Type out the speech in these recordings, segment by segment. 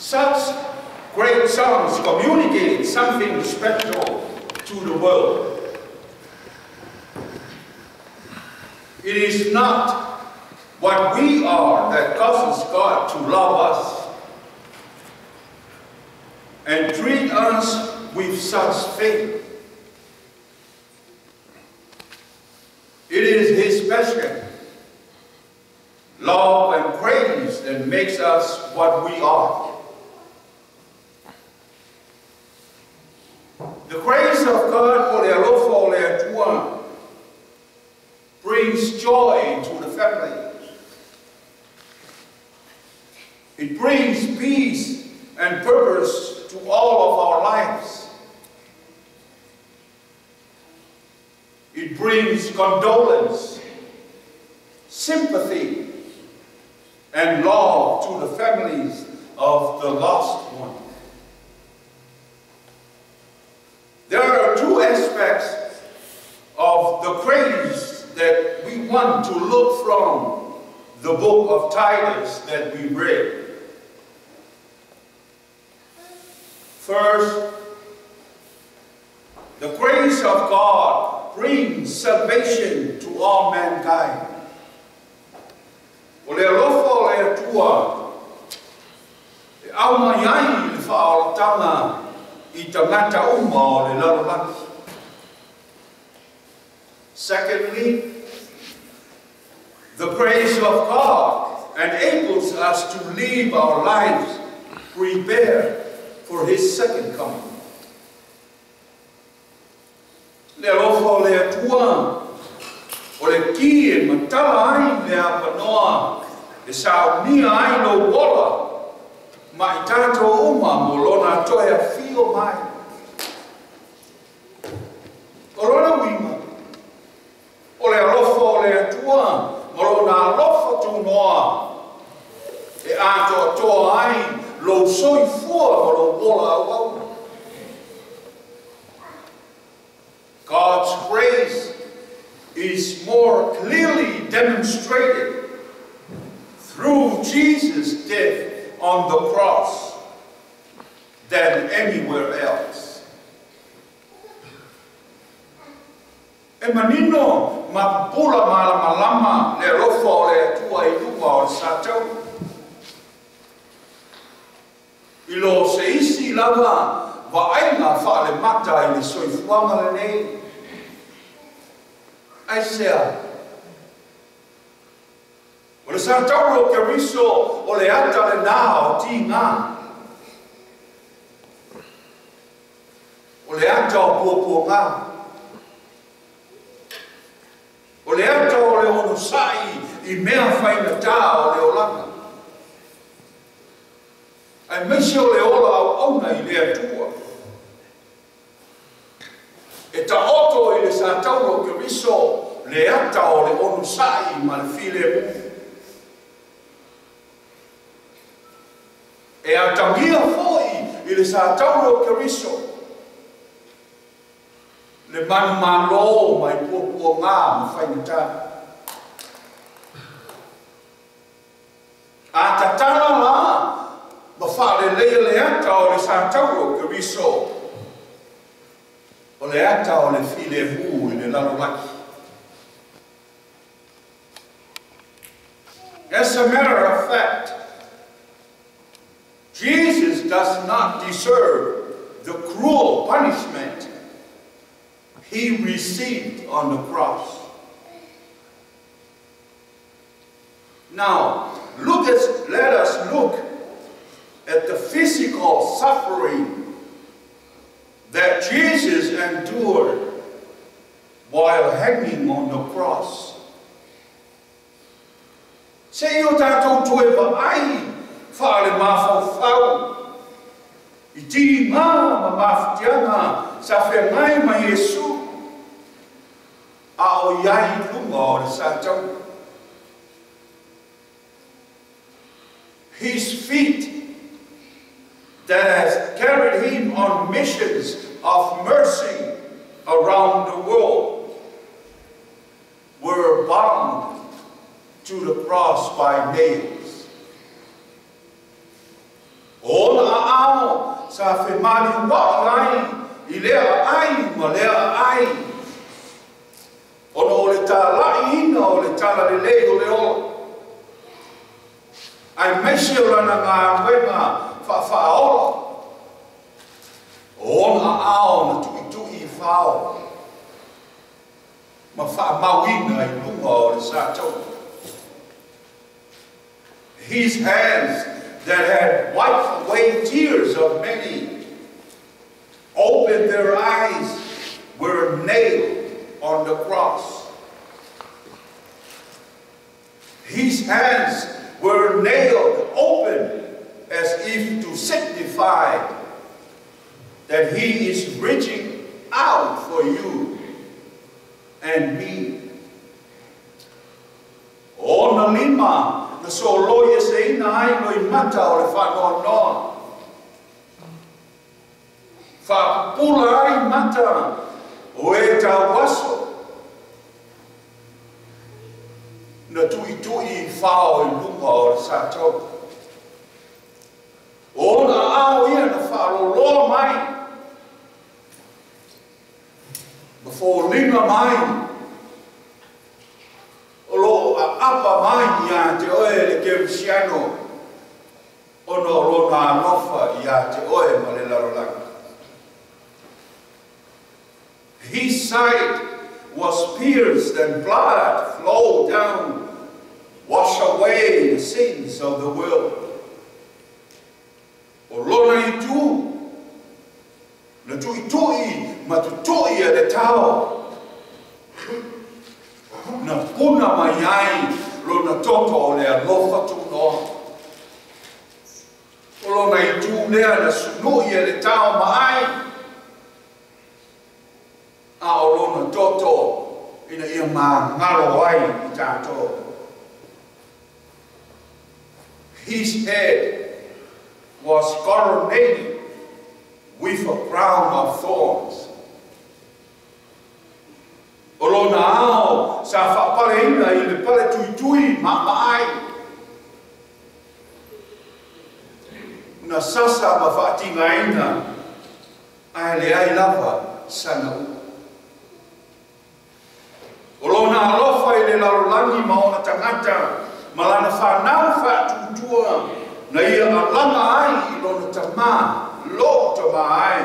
Such great songs communicate something special to the world. It is not what we are that causes God to love us and treat us with such faith. It is His passion, love and praise that makes us what we are. The grace of God brings joy to the family. It brings peace and purpose to all of our lives. It brings condolence, sympathy, and love to the families of the lost one. There are two aspects of the praise that we want to look from the book of Titus that we read. First, the grace of God brings salvation to all mankind. O le alofo le atua, e AUMAIA le FAAFETAI I tangata uma o le LELEI. Secondly, the grace of God enables us to live our lives prepared for His second coming. Le alofo le atua, o le ki e matala ai le apanoa, e saunia ai no wola, ma I tātou uma mo lona toea fio mai. O lona wima, o le alofo le atua, mo lona alofa tu noa, e ato atoa ai, lo soi fua mo lo wola awau. God's grace is more clearly demonstrated through Jesus' death on the cross than anywhere else. E manino mapula malama le rofo le tua I lua o satau. I lo se isi lava va'aina fa le mata I le soifuanga le nei. Ai sea. O le sātau o keriso o le ata le nā o tī ngā. O le ata o pōpō ngā. O le ata o le ono sai I mea whaina tā o le olanga. Ai meisi o le ola au auna I le atua. E ta oto I le sātau o keriso le ata o le ono sai ma le file mu. E a tangia foi I le sātau o keriso. Le manu malo mai pōpua ngā ma whainata. A tatana la ma whare le ata o le sātau o keriso. O le ata o le file mu I le lalolaki. As a matter of fact, Jesus does not deserve the cruel punishment He received on the cross. Now, let us look at the physical suffering that Jesus endured while hanging on the cross. Se o tātou toe ai whaare mawhauwhau. I tī ngā ma mawhitianga sa whengai ma Yesu. A o iai lunga o le sātau. His feet that has carried Him on missions of mercy around the world were bound to the cross by nails. O sa fe mali wa ai I lea ai ma lea ai ono o le TOEA'INA o le tala LELEI o le ola ai meisi o lana ngā wenga whaaola o ona ao na tuki I whao ma whaamauina I lunga o le sātou. His hands that had wiped away tears of many opened their eyes were nailed on the cross. His hands were nailed open as if to signify that He is reaching out for you and me. O na lima na so loia se ina ai no I mata o le whanoa noa. Whapula ai mata o e tau waso. Na tui I whao I lunga o le sātou. O na ao ia na whaaroloa mai. Before linga mai. O lo a apa mai ia te oe le kemsiano. O no lo na alofa ia te oe ma le larolanga. His side was pierced and blood flowed down, wash away the sins of the world. O lona I tu, na tui ma tutui e le tau, na puna mai ai lona toto o le alofa tu noa. O lona I tu lea na sunui e le tau mai, a o lona toto ina ia ma ngalo ai I tātou. His head was coronated with a crown of thorns. O lona ao sa whapaleina I le pale tuitui ma ai. Na sasa ma whaatingaina ai le ai lava sana u. O lona alofa I le larolangi ma ona tangata ma lana whanau whaatutua na ia alanga ai I lona tamā, lo tamā ai.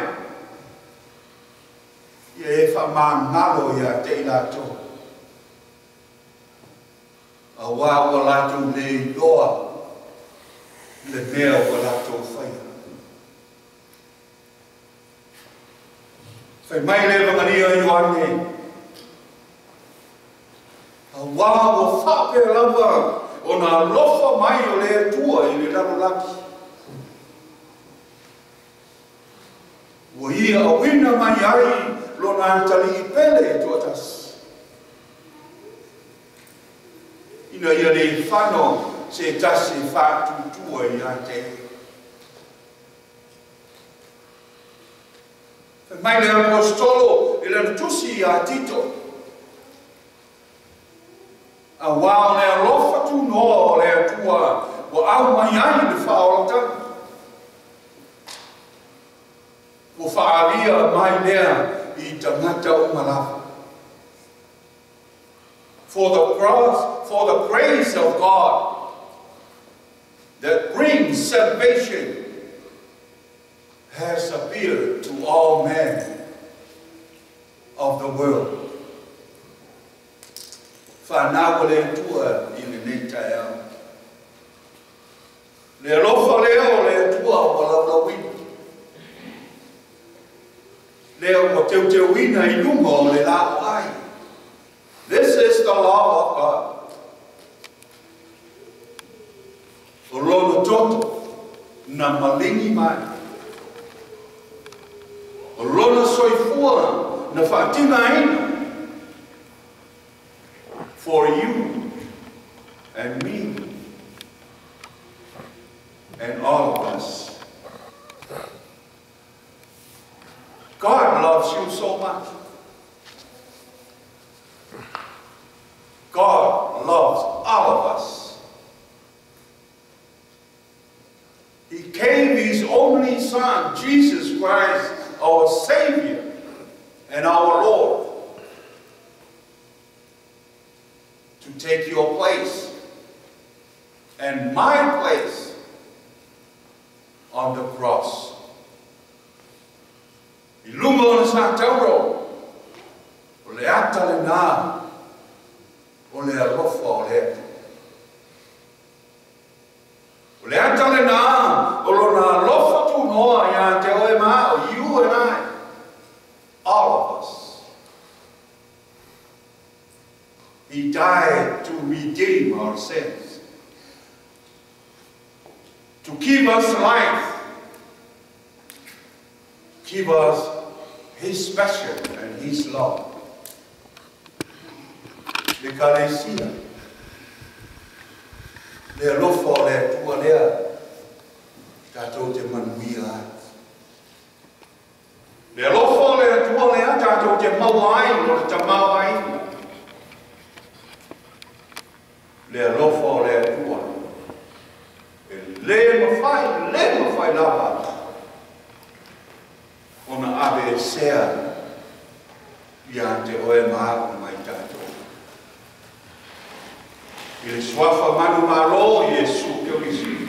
Ia e whamangalo ia te ilato. A wā ua latou le loa, le mea ua latou whaia. Whai mai le wangania I oane. A wā ua whape lava o na lofa mai o le atua I le larolaki. Ua ia a wina mai ai lo na tali I pele tuatas. Ina ia le whano se tasi whātutua I a te. Mai le apostolo I le tusi a Tito. A wā o le alofa tu noa o le atua o AUMAIA I le whaolotanga. O whaalia mai lea I tangata o malawa. For the grace of God that brings salvation has appeared to all men of the world. Whanau le tua I le neita ea. Le alofa leo le tua o malaulawina. Leo o teuina I lunga o le lao ai. This is the law of God. O lono toto na malingi mai. O lona soifua na whaatinaina. For you and me and all of us. God loves you so much. God loves all of us. He gave his only Son, Jesus Christ, our Savior and our Lord, to take your place and my place on the cross. Ilunga o sa tauro, o le ata le nā, o le alofa o le. O le ata le nā, o lo nā alofa tu noa ia te oe mā, o you and I, all of us. He died to redeem our sins, to give us life, give us his special and his love. Le kalesia, le alofo le tua lea, tātou te manuia. Le alofo le tua lea, tātou te mawai, o te mawai. Le alofo le tua, le mawhai lava. Ona ave sea ia te oe maa mai tātou. I le swafa manu maro Iesu Kirisu.